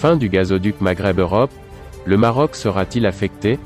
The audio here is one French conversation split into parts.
Fin du gazoduc Maghreb-Europe, le Maroc sera-t-il affecté?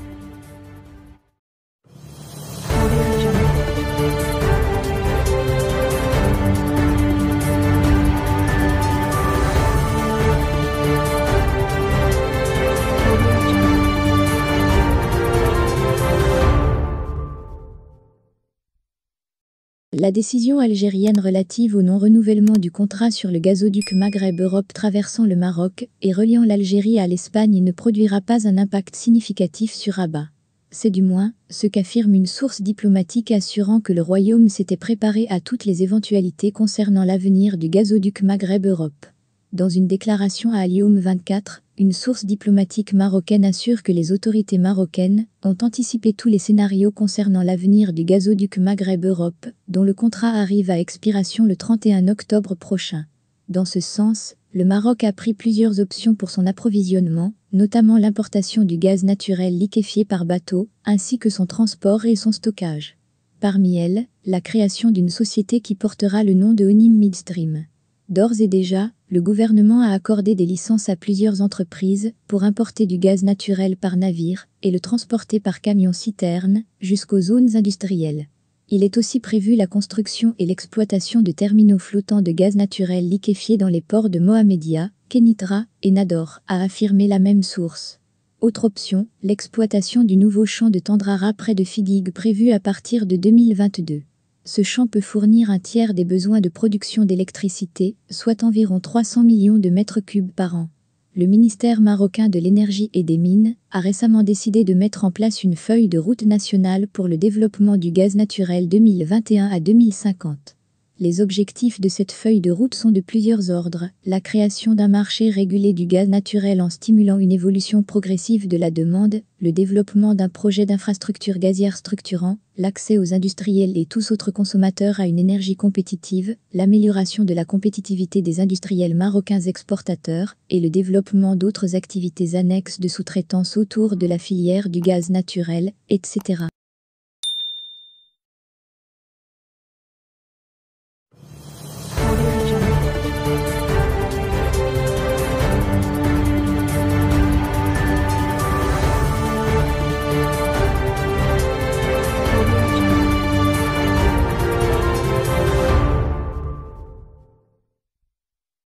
La décision algérienne relative au non-renouvellement du contrat sur le gazoduc Maghreb-Europe traversant le Maroc et reliant l'Algérie à l'Espagne ne produira pas un impact significatif sur Rabat. C'est du moins ce qu'affirme une source diplomatique assurant que le Royaume s'était préparé à toutes les éventualités concernant l'avenir du gazoduc Maghreb-Europe. Dans une déclaration à Alioum 24, une source diplomatique marocaine assure que les autorités marocaines ont anticipé tous les scénarios concernant l'avenir du gazoduc Maghreb-Europe, dont le contrat arrive à expiration le 31 octobre prochain. Dans ce sens, le Maroc a pris plusieurs options pour son approvisionnement, notamment l'importation du gaz naturel liquéfié par bateau, ainsi que son transport et son stockage. Parmi elles, la création d'une société qui portera le nom de Onim Midstream. D'ores et déjà, le gouvernement a accordé des licences à plusieurs entreprises pour importer du gaz naturel par navire et le transporter par camion-citerne jusqu'aux zones industrielles. Il est aussi prévu la construction et l'exploitation de terminaux flottants de gaz naturel liquéfié dans les ports de Mohamedia, Kenitra et Nador, a affirmé la même source. Autre option, l'exploitation du nouveau champ de Tendrara près de Figuig prévu à partir de 2022. Ce champ peut fournir un tiers des besoins de production d'électricité, soit environ 300 millions de mètres cubes par an. Le ministère marocain de l'énergie et des mines a récemment décidé de mettre en place une feuille de route nationale pour le développement du gaz naturel 2021 à 2050. Les objectifs de cette feuille de route sont de plusieurs ordres, la création d'un marché régulé du gaz naturel en stimulant une évolution progressive de la demande, le développement d'un projet d'infrastructure gazière structurant, l'accès aux industriels et tous autres consommateurs à une énergie compétitive, l'amélioration de la compétitivité des industriels marocains exportateurs et le développement d'autres activités annexes de sous-traitance autour de la filière du gaz naturel, etc.